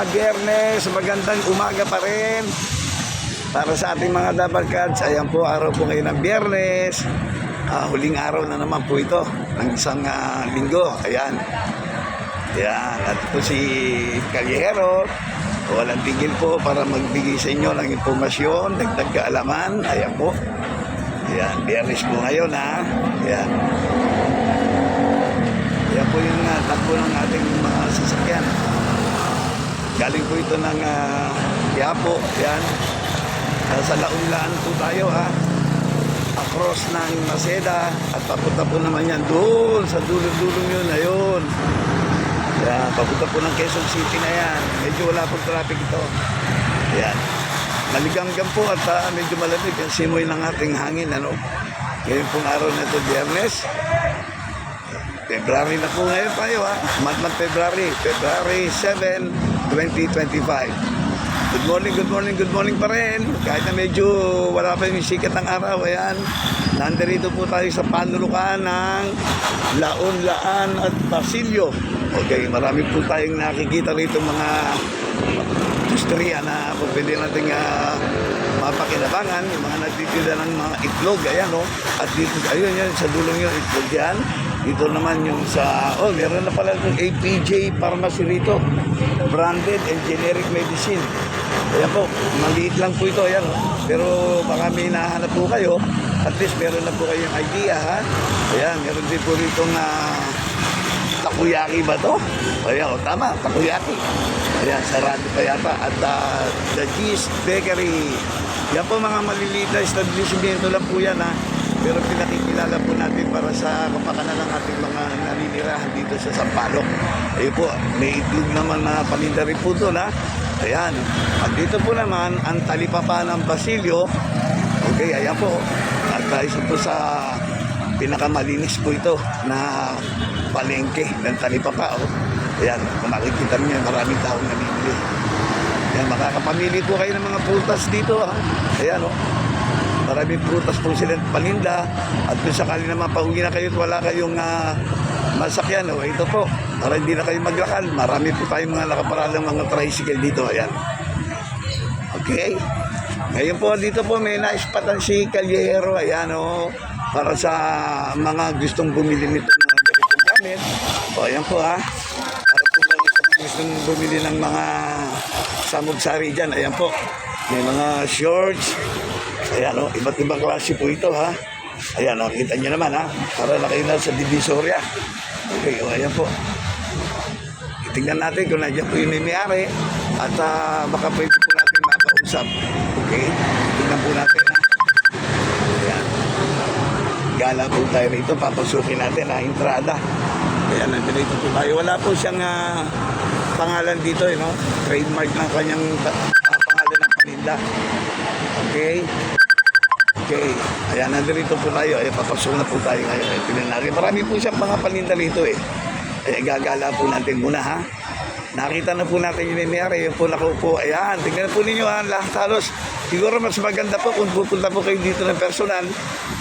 Biyernes, magandang umaga pa rin para sa ating mga Dabarkads. Ayan po, araw po ngayon ng Biyernes. Huling araw na naman po ito ng isang linggo. Ayan. Ayan, at po si Calyero. Walang tigil po para magbigay sa inyo ng impormasyon, dagdag kaalaman. Ayan po. Ayan, Biyernes po ngayon ha. Ayan. Ayan po yung takbo ng ating mga sasakyan. Galing po ito ng Quiapo. Ayan. Sa Launlaan po tayo ha. Across ng Maceda. At papunta po naman yan doon sa dulo-dulong yun. Ayun. Ayan. Papunta po ng Quezon City na yan. Medyo wala pong traffic ito. Ayan. Maligamgam po at medyo malamig ang simoy ng ating hangin. Ano? Ngayon pong araw na ito, Biyernes. February na po ngayon tayo ha. Month February 7, 2025. Good morning, good morning, good morning pa rin. Kahit na medyo wala pa yung sikat ng araw. Ayan. Nandito po tayo sa panulukan ng Launlaan at Basilio. Okay, marami po tayong nakikita rito mga industriya na pwede natin mapakinabangan. Yung mga nagtitinda ng mga itlog. Ayan o. At dito, ayun yan, sa dulong yung itlog yan. Dito naman yung sa, meron na pala yung APJ Pharmacy rito. Branded and generic medicine. Ayan po, maliit lang po ito. Ayan, pero baka may nahanap po kayo. At least meron na po kayong idea ha. Ayan, meron din po rito takoyaki ba to? Ayan, tama, takoyaki. Ayan, sarado pa yata. At The G's Bakery. Yan po mga maliliit na establishmento lang po yan ha. Pero pinakikilala po natin para sa kapakanan ng ating mga naninirahan dito sa Sampaloc. Ayun po, may itlog naman na paninda rin po doon ha. Ayan. At dito po naman, ang talipapa ng Basilio. Okay, ayan po. At isa po sa pinakamalinis po ito na palengke ng talipapa. Oh. Ayan, kung makikita niyo, maraming taong namimili. Ayan, makakapamili po kayo ng mga prutas dito ha. Ayan o. Oh. Maraming prutas po silang paninda. At kung sakali naman pauwi na kayo at wala kayong masakyan, ito po, para hindi na kayo maglakad. Marami po tayong mga nakaparalang mga tricycle dito. Ayan. Okay. Ngayon po, dito po may naispatan si Calyero. Ayan o. Para sa mga gustong bumili nito ng ganitong gamit. Ayan po ha. Para po mga gustong bumili ng mga samog-sari dyan. Ayan po. May mga shorts. Ayan o, iba't ibang klase po ito ha. Ayan o, kita nyo naman ha. Para na kayo na sa Divisoria. Okay, o ayan po. Tingnan natin kung nandiyan po yung may-ari. At baka pwede po natin makausap. Okay, tingnan po natin ha. Ayan. Gala po tayo rito. Papasukin natin ha, entrada. Ayan, nandito po tayo. Wala po siyang pangalan dito no? Trademark ng kanyang pangalan ng paninda. Okay. Okay. Ayan, nandito po tayo. Ayan, papasok na po tayo ngayon. Pinanari. Marami po siyang mga paninda rito eh. Ayan, gagala po natin muna ha. Nakita na po natin yung may-ari. Yung po nakaupo. Ayan, tingnan po ninyo ha. Lahat halos. Siguro mas maganda po kung pupunta po kayo dito ng personal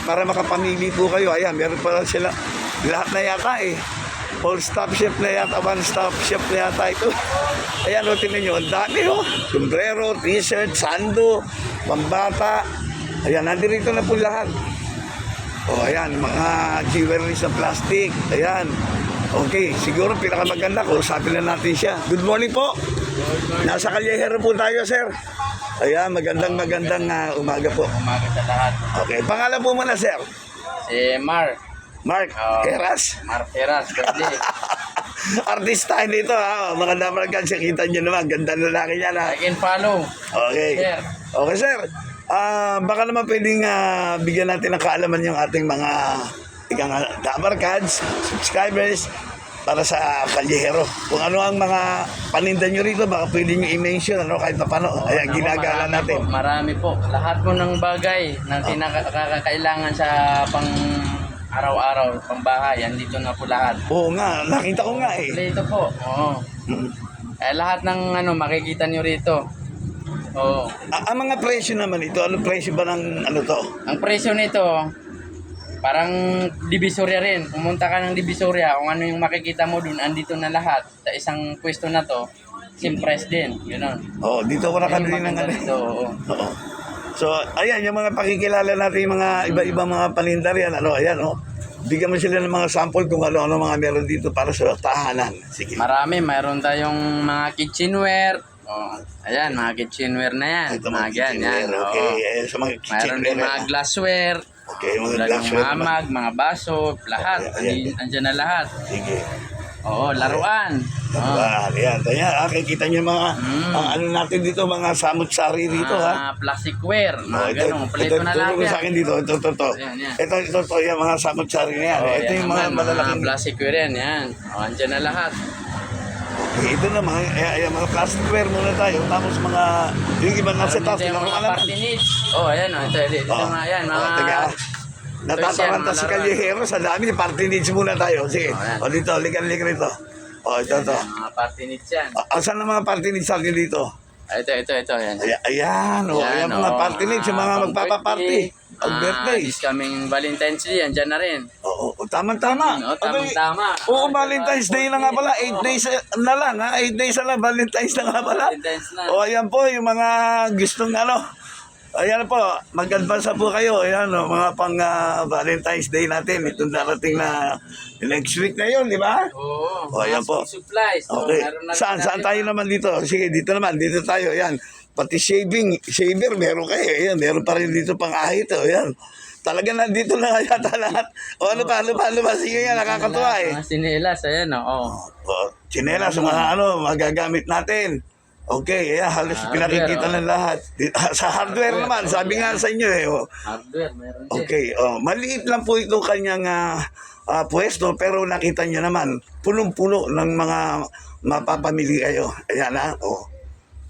para makapamili po kayo. Ayan, meron pa sila. Lahat na yata eh. All-stop chef na yata. One-stop chef na yata ito. Ayan, o, tingnan nyo. Ang dami o. Sombrero, t-shirt, sando, pambata. Ayan, nandito na po lahat. O, ayan, mga jewelry sa plastic. Ayan. Okay, siguro pinakamaganda ko. Usapin na natin siya. Good morning po. Nasa Calyero po tayo, sir. Ayan, magandang umaga po. Umaga sa lahat. Okay, pangalan po muna, sir. Si Mark Heras. Mark Heras, birthday. Artista dito ha. Mga Dabarkads, kita nyo naman. Ganda na lalaki yan ha. I can follow. Okay. Sir. Okay, sir. Baka naman pwedeng bigyan natin ng kaalaman yung ating mga Dabarkads, subscribers para sa Calyero. Kung ano ang mga paninda nyo rito, baka pwede nyo i-mention kahit pa paano. Ayan, ginagala natin. Marami po. Lahat po ng bagay na nakakailangan sa pang araw-araw, pang bahay. Andito na po lahat. Oo nga, nakita ko nga eh. Dito po. Oo. Lahat ng makikita nyo rito. Oo. Ang mga presyo naman ito, ano presyo ba ng to? Ang presyo nito, parang Divisoria rin. Pumunta ka ng Divisoria, kung ano yung makikita mo dun, andito na lahat. Sa isang pwesto na to, Simpres din, gano'n. Oo, dito ko nakabili ng Maganda ano. dito, oo. Oo. So, ayan, yung mga pakikilala natin, yung mga iba-ibang mga paninda yan, ano, ayan, oh. Bigyan mo sila ng mga sample kung ano-ano mga meron dito para sa tahanan. Sige. Marami, mayroon tayong mga kitchenware. Oh, ayan, mga kitchenware na yan. Ito Mga yan, kitchenware, yan. okay. Oo. Ayan, sa mga Mayroon kitchenware. din mga glassware. Okay, mga Tulad ng glassware mga naman. mug, mga baso, lahat. Ayan. Andyan na lahat. Sige. Oo, laruan. Oo. Ayan, ayan, kita niyo mga, ang ano natin dito, mga samut-sari dito, ha. Plasticware, mga ito, ganun. Palito na lahat tulungan sa yan. akin dito, ito. Ayan, yan. Ito, yung mga samut-sari na yan. Oh, Ito yan yung mga naman, malalaking. mga plasticware yan, yan. Oh, andyan na lahat. Ito naman, ayan, mga plasticware muna tayo. Tapos mga, yung iba nasa Meron taas, din yung tayong mga mga naman. party needs. Oh, ayan, oh. Ito Oh. mga yan, mga... Teka. Natataranta mga si laruan. Kalyehero sa dami. Party needs muna tayo. Sige. Oh, yan. O dito, likan rito. O, ito. Mga party needs yan. Asan ang mga party needs natin dito? Ito, yan. Ayan, ayan mga party needs. Yung mga magpapaparty. Ang birthday. This coming Valentine's Day, andyan na rin. Oo, tamang-tama. Oo, tamang-tama. Oo, Valentine's Day na nga pala. 8 days na lang, ha? 8 days na lang. Valentine's na nga pala. Valentine's na. O, ayan po, yung mga gustong ano. Ayan po, mag-advance na po kayo. Ayan, mga pang Valentine's Day natin. Itong darating na next week na yun, di ba? Oo. Oh, ayan po. Supplies. So, Okay. meron na rin Saan tayo naman dito? Sige, dito tayo. Ayan. Pati shaver, meron kayo. Ayan, meron pa rin dito pang ahit. Ayan. Talaga nandito na yata lahat. O ano pa? Sige nga, nakakatuwa eh. Mga sinelas, ayan, oo. O, tsinelas, mga magagamit natin. Okay, ayan, halos pinakikita ng lahat. Sa hardware naman, sabi nga sa inyo eh. O. Hardware, meron din. Okay, maliit lang po itong kanyang pwesto, pero nakita niyo naman, punong-puno ng mga mapapamili kayo. Ayan ha,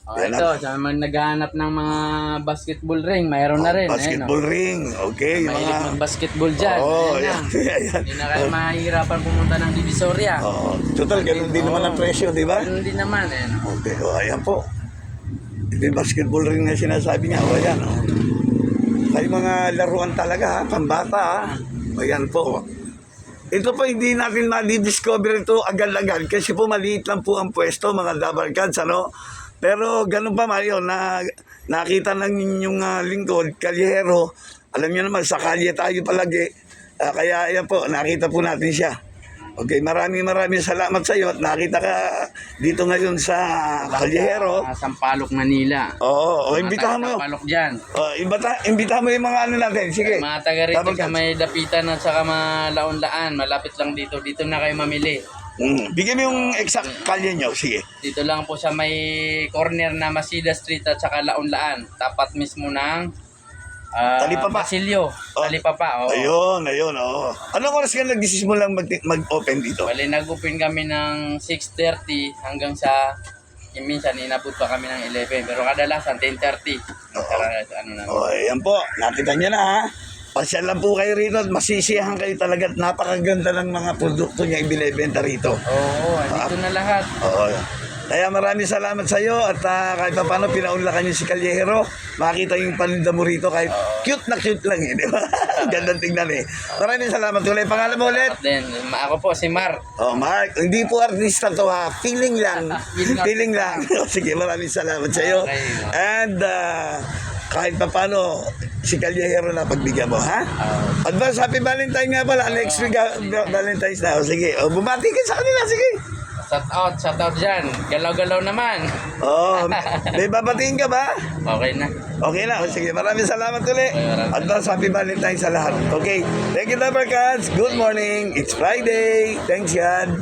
Oh, Yan ito, sa mga naghahanap ng mga basketball ring, mayroon na rin. basketball ring, okay. Yung Mahilig mga, mag-basketball dyan. Oo, ayan na. ayan. Hindi na kayo mahihirapan pumunta ng Divisoria. Total, ganun din naman ang presyo, di ba? Ganun din naman, eh. Okay, ayan po. Ito yung basketball ring na sinasabi niya. Ayan, Ay, mga laruan talaga, ha? Pambata, ha? Ayan po. Ito po, hindi natin ma-discover ito agad-agad kasi po maliit lang po ang pwesto, mga double cards, ano? Pero ganun pa, Mario, nakita ng inyong lingkod, Kalyehero. Alam niyo naman, sa kalye tayo palagi. Kaya ayan po, nakita po natin siya. Okay, maraming salamat sa iyo at nakita ka dito ngayon sa Kalyehero. Sampaloc, Manila. Oo, imbitahan mo. Sampaloc dyan. Imbitahan mo yung mga ano natin. Sige. Mga taga rito Double sa cards. may dapitan at saka malaon-laan. Malapit lang dito. Dito na kayo mamili. Bigyan mo yung exact kalye nyo. Sige. Dito lang po sa may corner na Masida Street at saka Laon-Laan. Tapat mismo ng Talipapa. Basilio. Talipapa. Oo. Ayun. Anong oras ka nag-decision mo lang mag-open dito? Bali, nag-open kami ng 6:30 hanggang sa minsan inabot pa kami ng 11. Pero kadalasan 10:30. Ayan po. Nakita niyo na ha. Pasyal lang po kayo rito at masisiyahan kayo talaga at napakaganda ng mga produkto niya ibinebenta rito. Oo, dito na lahat. Oo. Kaya maraming salamat sa iyo at kahit pa paano pinaunlakan niyo si Kalyehero. Makita yung paninda mo rito kahit cute lang eh, di ba? Gandang tingnan eh. Maraming salamat ulit. Pangalan mo ulit? At then, ako po si Mark. Mark, hindi po artista to ha. Feeling lang. Feeling lang. Sige, maraming salamat sa iyo. And kahit pa paano si Kalyehero na pagbigyan mo, ha? Advance Happy Valentine nga pala. Next week Valentine's na. Sige, bumati ka sa kanila. Sige. Shout out dyan. Galaw-galaw naman. May babatiin ka ba? Okay na. Okay na. Sige, maraming salamat ulit. Advance Happy Valentine sa lahat. Okay. Thank you, Lover Cats. Good morning. It's Friday. Thanks, God.